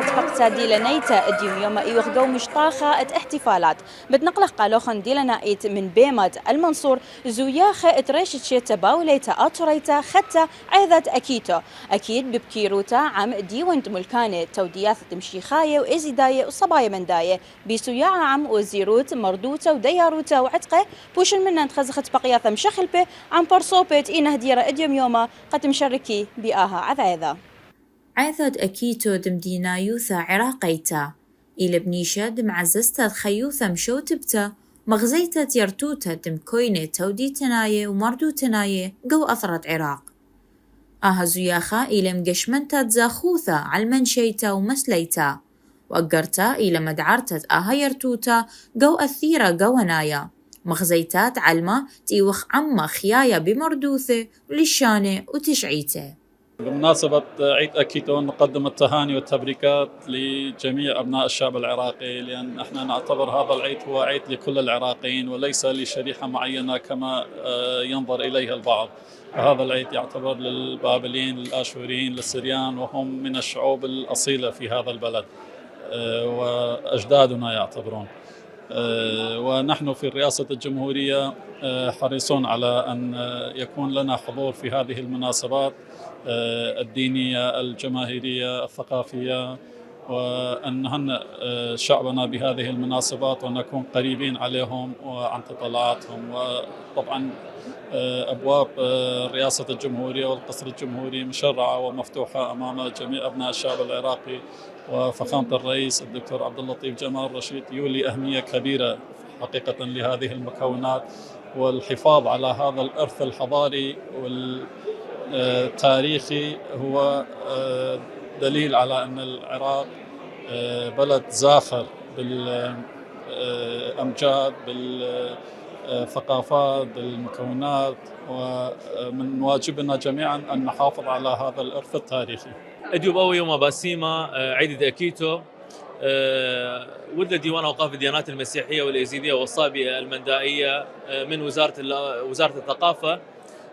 فقتا ديلانيتا اديوم يوم يوغدو مشطاخة احتفالات بتنقلق قالوخن ديلانايت من بيمات المنصور زوياخة تريشتشي تباوليتا اتوريتا ختا عيذات اكيتو اكيد ببكيروتا عم ديوانت ملكانة تودياث تمشيخاية وازيداية وصبايا منداية بيسويا عم وزيروت مردوتا ودياروتا وعتقة بوشن منا تخزخت بقياثة مشخلبة عم برصوبت إنه ديرة اديوم يوما قد مشاركي بآها عذاذا عاثد أكيتو دم دينايوثا عراقيتا إلى بنيشة دم عززتا خيوثا مشوتبتا مغزيتا يرتوتا دم كوينة تودي تناية ومردو تناية قو أثرت عراق زياخا إلى مقشمنتا تزاخوثا عالمنشيتا ومسليتا وأقرتا إلى مدعرتت يرتوتا قو أثيرا قونايا مغزيتات علما تيوخ عما خيايا بمردوثة ولشانة وتشعيته. بمناسبة عيد أكيتو نقدم التهاني والتبريكات لجميع أبناء الشعب العراقي، لأن احنا نعتبر هذا العيد هو عيد لكل العراقيين وليس لشريحة معينة كما ينظر إليها البعض. هذا العيد يعتبر للبابليين، للآشوريين، للسريان، وهم من الشعوب الأصيلة في هذا البلد وأجدادنا يعتبرون. ونحن في رئاسة الجمهورية حريصون على أن يكون لنا حضور في هذه المناسبات الدينية الجماهيرية الثقافية، وأن نهنئ شعبنا بهذه المناسبات ونكون قريبين عليهم وعن تطلعاتهم. وطبعا أبواب رئاسة الجمهورية والقصر الجمهوري مشرعة ومفتوحة أمام جميع أبناء الشعب العراقي، وفخامة الرئيس الدكتور عبد اللطيف جمال رشيد يولي أهمية كبيرة حقيقة لهذه المكونات والحفاظ على هذا الإرث الحضاري والتاريخي. هو دليل على أن العراق بلد زاخر بالأمجاد، بالثقافات، بالمكونات، ومن واجبنا جميعا أن نحافظ على هذا الإرث التاريخي. اديوب أوي يوم باسيما عيد أكيتو ولد ديوان أوقاف الديانات المسيحية واليزيدية والصابئة المندائية من وزارة الثقافة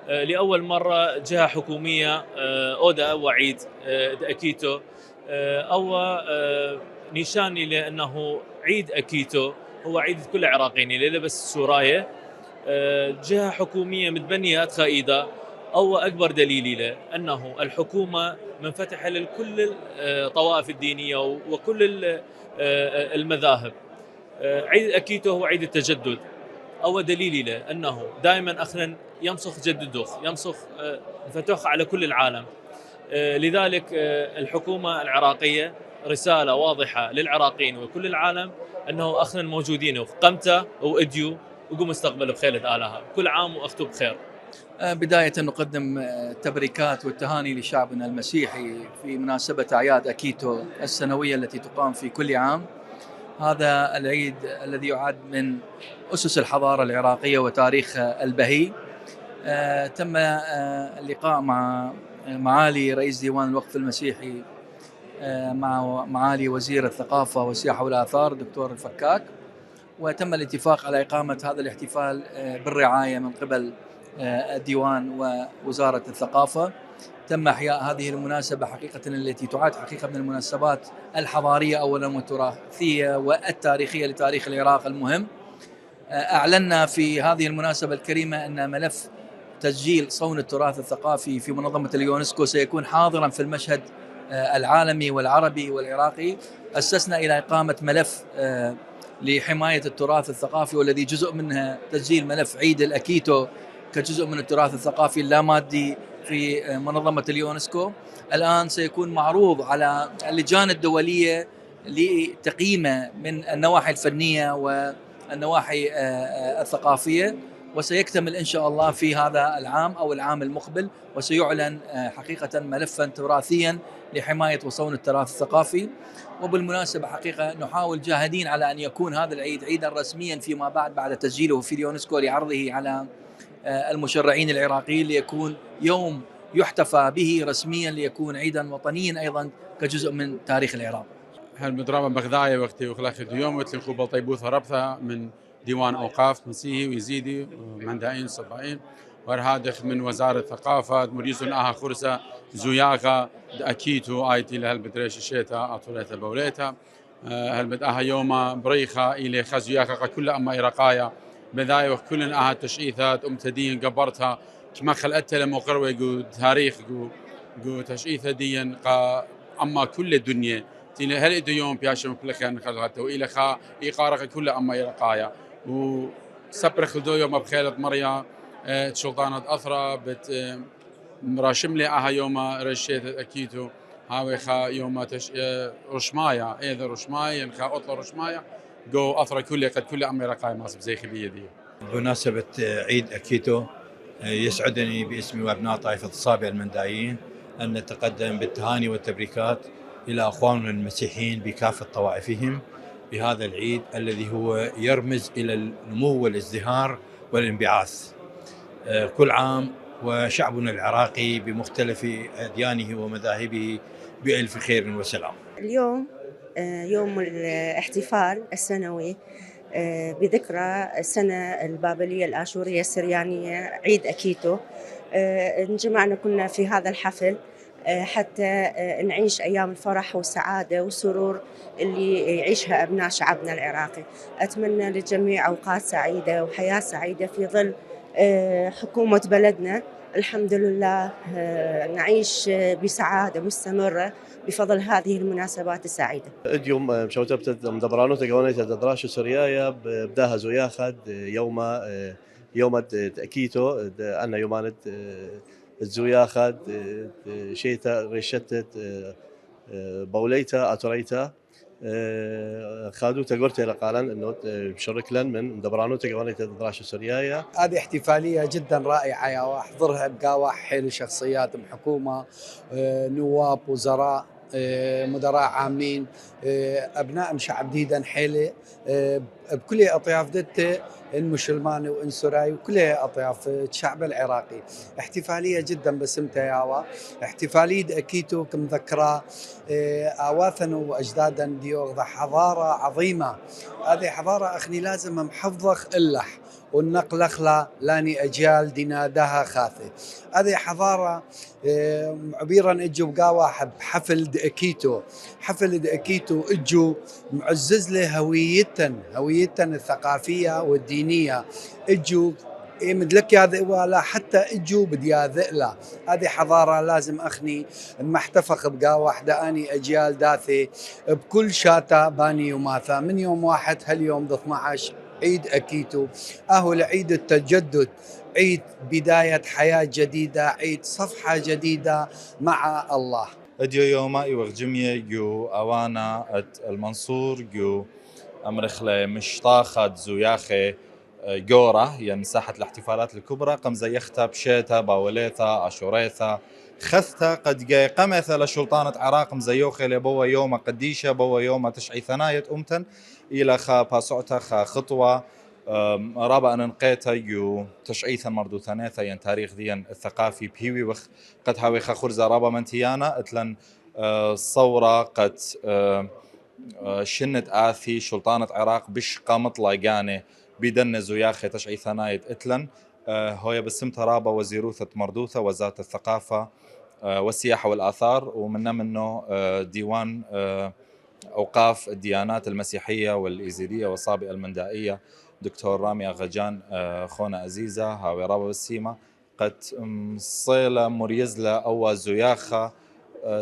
لأول مرة جهة حكومية أودا وعيد أكيتو أو نيشاني لأنه عيد أكيتو هو عيد كل العراقيين اللي لبس سوراية جهة حكومية متبنية خائدة. أو أكبر دليل له أنه الحكومة منفتحة لكل الطوائف الدينية وكل المذاهب. عيد أكيتو هو عيد التجدد. أو دليل له أنه دائما أخنا يمسخ جددوخ يمسخ فتوخ على كل العالم. لذلك الحكومة العراقية رسالة واضحة للعراقيين وكل العالم أنه أخنا موجودين وقمته وإديو وقوم استقبل بخير آلها. كل عام وأختم بخير. بداية نقدم التبريكات والتهاني لشعبنا المسيحي في مناسبة أعياد أكيتو السنوية التي تقام في كل عام. هذا العيد الذي يعد من أسس الحضارة العراقية وتاريخ البهي. تم اللقاء مع معالي رئيس ديوان الوقف المسيحي مع معالي وزير الثقافة والسياحة والآثار دكتور الفكاك، وتم الاتفاق على إقامة هذا الاحتفال بالرعاية من قبل الديوان ووزارة الثقافة. تم إحياء هذه المناسبة حقيقة التي تعد حقيقة من المناسبات الحضارية أولا والتراثية والتاريخية لتاريخ العراق المهم. أعلنا في هذه المناسبة الكريمة أن ملف تسجيل صون التراث الثقافي في منظمة اليونسكو سيكون حاضرا في المشهد العالمي والعربي والعراقي. أسسنا إلى إقامة ملف لحماية التراث الثقافي والذي جزء منها تسجيل ملف عيد الأكيتو كجزء من التراث الثقافي اللامادي في منظمة اليونسكو. الآن سيكون معروض على اللجان الدولية لتقييمه من النواحي الفنية والنواحي الثقافية، وسيكتمل إن شاء الله في هذا العام أو العام المقبل، وسيعلن حقيقة ملفا تراثيا لحماية وصون التراث الثقافي. وبالمناسبة حقيقة نحاول جاهدين على أن يكون هذا العيد عيدا رسميا فيما بعد تسجيله في اليونسكو لعرضه على المشرعين العراقيين، ليكون يوم يحتفى به رسميا، ليكون عيدا وطنيا أيضا كجزء من تاريخ العراق. هالمدربة بغداية وقتي وخلاخ اليوم وتلي قبل طيبوث ربثة من ديوان أوقاف مسيحي ويزيدي ومندائين صبائين ورهادخ من وزارة الثقافة مريزون آها خرسة زوياغا أكيتو آيتي لهل بدريش الشيتا أطوليتا بوليتا هل بدأها يوم بريخة إلى خزياغا كل أما إرقايا بذاي وكل آها تشعيثات تدين قبرتها كما خلقت لمقروي جو تاريخ جو تشعيثة دين أما كل الدنيا تين هل إدو يوم بياشم كل خيان خلقته وإلى خا إقارة كل أما إرقايا وسبر خلدو يوم بخيلة مريا سلطانة أثرى بت مراشم لي أها يوم رشيت أكيدو هاوي خا يوم رشمايا إذا رشمايا خا أطلع رشمايا جو أثرى قد كل أميرا قايمة زي خبية دي. بمناسبة عيد أكيتو يسعدني باسمي وأبناء طائفة الصابئة المندائيين أن نتقدم بالتهاني والتبريكات إلى أخواننا المسيحيين بكافة طوائفهم بهذا العيد الذي هو يرمز إلى النمو والازدهار والانبعاث. كل عام وشعبنا العراقي بمختلف أديانه ومذاهبه بألف خير وسلام. اليوم يوم الاحتفال السنوي بذكرى السنة البابلية الآشورية السريانية عيد أكيتو. انجمعنا كنا في هذا الحفل حتى نعيش أيام الفرح والسعادة والسرور اللي يعيشها أبناء شعبنا العراقي. أتمنى للجميع أوقات سعيدة وحياة سعيدة في ظل حكومة بلدنا. الحمد لله نعيش بسعادة مستمرة بفضل هذه المناسبات السعيدة. اليوم مشوتبت مدبرانو تقونيت الدراش السورياية بداها زوياخد يوم تأكيتو أنا يومانت الزوياخد شيتا ريشتت بوليتا أتريتا خادو تقولت إلى قالن إنه بشركلن من مدبرانو تقونيت الدراش السورياية. هذه احتفالية جدا رائعة يا واحضرها بقاوة حيل شخصيات من حكومة نواب وزراء مدراء عامين أبناء شعب ديدا حيلة بكل أطياف دته المسلمان وإن سراي وكل أطياف الشعب العراقي. احتفالية جدا بسمتها ياوا احتفالية أكيتو كمذكرة آواثنا وأجدادا ديوغ حضارة عظيمة. هذه حضارة أخني لازم محفظخ اللح والنقل أخلا لاني أجيال دينادها خاثة. هذه حضارة عبيرا اجوا بقاوة بحفل دأكيتو. حفل دأكيتو اجوا معزز له هويتن الثقافية والدينية. اجوا مدلك هذا ولا حتى اجوا بدياذئلا. هذه حضارة لازم أخني محتفق بقاوة واحدة أني أجيال داثي بكل شاتا باني وماثا من يوم واحد هاليوم 12 عيد أكيتو أهو لعيد التجدد، عيد بداية حياة جديدة، عيد صفحة جديدة مع الله. اديو يوما يوغجمية جو أوانا المنصور جو أمرخلة مشطاخة زوياخي جورة هي يعني مساحة الاحتفالات الكبرى قم زيختها بشيتا باوليتا أشوريتا خثتا قد جاي قمثة لشلطانة عراق مزيوخي لبوا يوم قديشة بوا يوم تشعي ثناية أمتن إلى خا باسعتا خا خطوة رابع أن نقيتا يو تشعيثا مردو ثانيثا ين تاريخ ديان الثقافي بهيوي وخ قد هاوي خا خرزة رابع منتيانا اتلن صورة قد شنت آثي شلطانة عراق بش قامت لاقاني بدن زوياخي تشعي ثناية اتلن هوية بسم ترابة وزيروثة مردوثة وزارة الثقافة والسياحة والآثار ومنه ديوان أوقاف الديانات المسيحية والإيزيدية والصابئة المندائية دكتور رامي أغجان خونا عزيزة هاوي رابا بالسيمة قد صيلة مريزلة أو زوياخة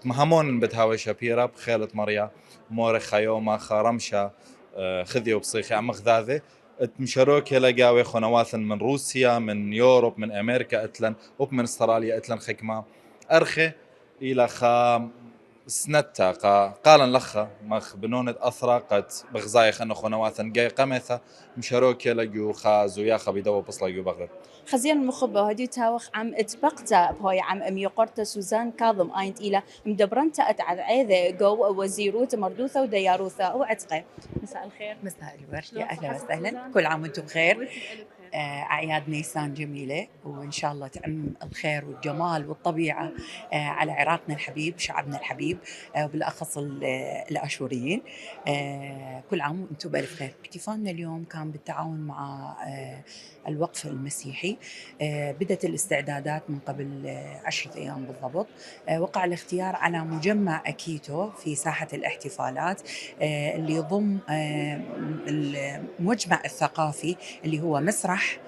تمهمون بتهاوي شابيرة بخيلة مريا موري خيومة خرمشة خذي وبصيخي عم خذاذي مشاروك لقاوي خنواثن من روسيا من يوروب من أمريكا أتلن ومن استراليا أتلن خكمة أرخي إلى خا سنتا قالن لخا مخ بنونة أثرى قد بغزايخ أنه خنواثن جاي قمثة مشاروك لقيو خازو ياخا بيدو بصلاقيو بغداد خزيان المخبة وهدي تاوخ عم اتبقتا بهاي عم أميقرتا سوزان كاظم آينت إلى مدبرنتا أتعذ عيذة جو وزيروت مردوثة ودياروثة وعتقة. مساء الخير. مساء الورد يا أهلا وسهلا كل عام وانتم بخير. أعياد نيسان جميلة، وإن شاء الله تعم الخير والجمال والطبيعة على عراقنا الحبيب، شعبنا الحبيب، وبالأخص الآشوريين. كل عام وأنتم بألف خير. احتفالنا اليوم كان بالتعاون مع الوقف المسيحي. بدأت الاستعدادات من قبل 10 أيام بالضبط. وقع الاختيار على مجمع أكيتو في ساحة الاحتفالات، اللي يضم المجمع الثقافي اللي هو مسرح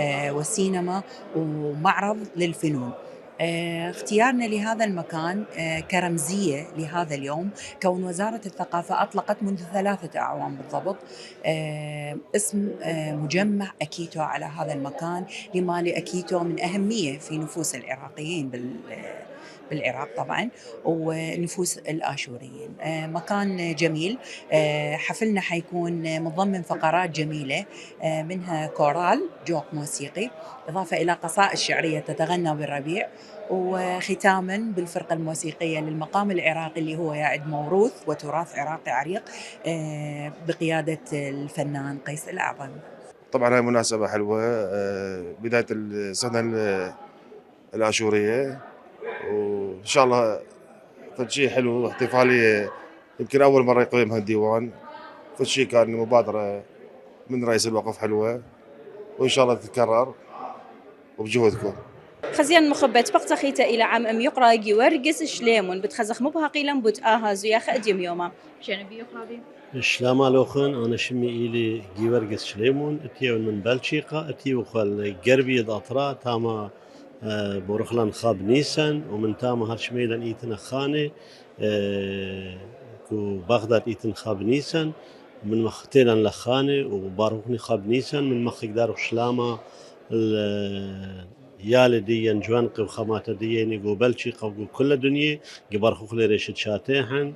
وسينما ومعرض للفنون. اختيارنا لهذا المكان كرمزية لهذا اليوم، كون وزارة الثقافة أطلقت منذ 3 أعوام بالضبط اسم مجمع أكيتو على هذا المكان، لما لأكيتو من أهمية في نفوس العراقيين بالعراق طبعا، ونفوس الآشوريين. مكان جميل. حفلنا حيكون متضمن فقرات جميلة، منها كورال جوق موسيقي، إضافة إلى قصائد شعرية تتغنى بالربيع، وختاما بالفرقة الموسيقية للمقام العراقي اللي هو يعد موروث وتراث عراقي عريق بقيادة الفنان قيس الأعظم. طبعا هاي مناسبة حلوة، بداية السنة الآشورية، وإن شاء الله فشي حلو، احتفالية يمكن أول مرة يقيمها الديوان، فشي كان مبادرة من رئيس الوقف حلوة، وإن شاء الله تتكرر وبجهودكم. خزيان مخبت بقتا خيتا إلى عام يقرأ جيورجس شليمون بتخزخ مبها قيلا بتآها زياخ أديم يوما شان بيقرأ بي شلاما لوخن أنا شمي إلي جيورجس شليمون اتيون من بلشيقة اتيو خل جربي الأطراء تاما بورخلان خاب نيسان، ومن تاما هرشميلان إيتنا خاني كو بغداد إيتن خاب نيسان، من مختيلان لخاني وباروخني خاب نيسان، من مخيك دارو شلاما يالي ديان جوانقي وخامات دياني قو بلشيقة وقو كل دنيا قبارخوخ لي ريشت شاتيحن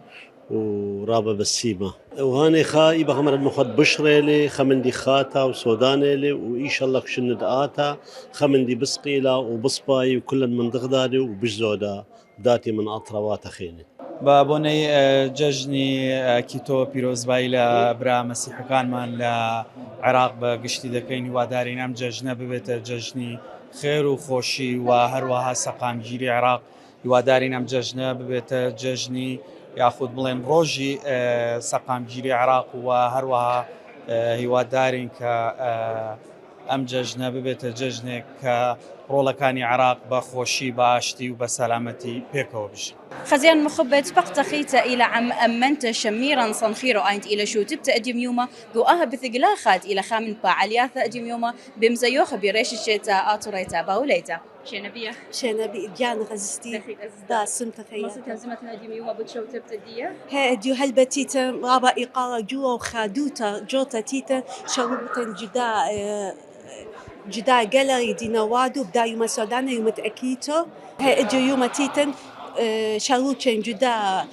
ورابا بالسيمة، وهاني خاي بغمر المخد بشري لي خمندي خاتا وسوداني لي وإيش الله كشند آتا خمندي بسقيلة وبصباي وكل من دغدادي وبجزودا داتي من أطروات خيني. بابوني ججني كيتو بيروزباي لبرا مسيح كان من العراق بقشتي دكيني ودارين أم ججنا ببيت ججني خير وخوشي وهروها سقام جيري عراق ودارين أم ججنا ببيت ججني ياخذ بلين روجي سقام جيري عراق وهروها هوادارين ك ام ججنا ببيت ججنك رولكاني عراق بخوشي باشتي وبسلامتي بيكوبش. خزيان مخبت بقتا خيتا إلى عم أمنت شميرا صنخيرو أينت إلى شو تبتا أديم يوما قوآها بثقلاخات إلى خامن باعلياثا أديم يوما بمزيوخ بريش الشيتا آتوريتا باوليتا شنبيه شنبي جان غزستي دا سمت خيا مصر تنزمتنا أديم يوما بتشو تبتا ديا ها أديو هلبتيتا رابا إقارة جوا وخادوتا جوتا تيتا شروبتا جدا جاليري دي نوادو بدا يوم السودان يوم أكيتو ها أديو يوم تيتا شاروتشن جدا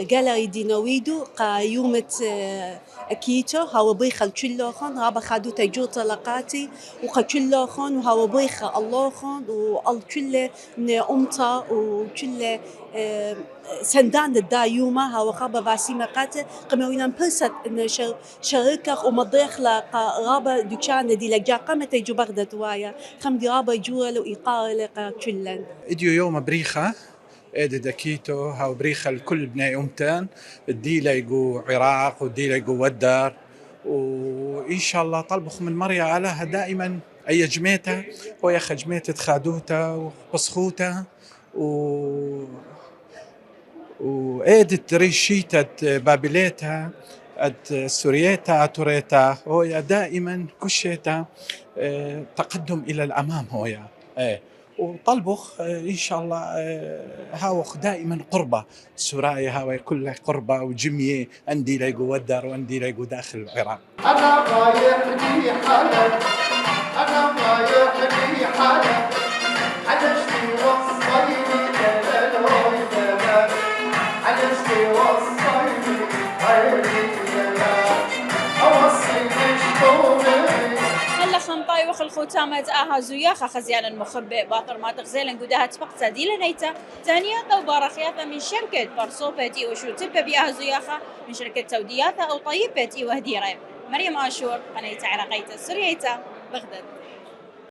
جاليري دي نويدو قا يومت أكيتو هاو بيخل تشلوخون رابا خادوتا جو طلقاتي وقا تشلوخون وهاو بيخل اللوخون وال تشل أمتا وتشل سندان الدا يوما هاو خابا باسيما قاتل قموينا بلست إن شركة ومضيخ لقا رابا دوكان دي لجا قامت يجو بغداد وايا خم دي رابا جوال وإيقار لقا تشلن إديو يوم بريخة إيد أكيتو هاو بريخة الكل بناي أمتان الديلة يقو عراق والديلة يقو ودار، وإن شاء الله طلبخ من مريا علىها دائما أي جميتها ويا خجميتة خادوتا وبصخوتا وإيدت ريشيتا بابليتا سوريتا توريتا هويا دائما كشيتا تقدم إلى الأمام هويا وطلبخ إن شاء الله هاوخ دائما قربة سورايا هاوي كلها قربة وجمية عندي لايقو ودار وعندي لايقو داخل العراق. أنا رايح لي حالك أنا رايح لي حالك عجزتي وصيني كذا وكذا عجزتي وصيني غيري كذا أوصيني شلوني هلا خنطاي وخل خوتامت آها زياخة خزيان المخبئ باطر ما تغزيلن قدها تفقتا ديلا نيتا تانياتا وبارخياتا من شركة برصوبتي وشو تبا بيها زياخة من شركة تودياتا أو طيبتي وهديرة. مريم آشور قناة عراقيتا سوريتا بغداد.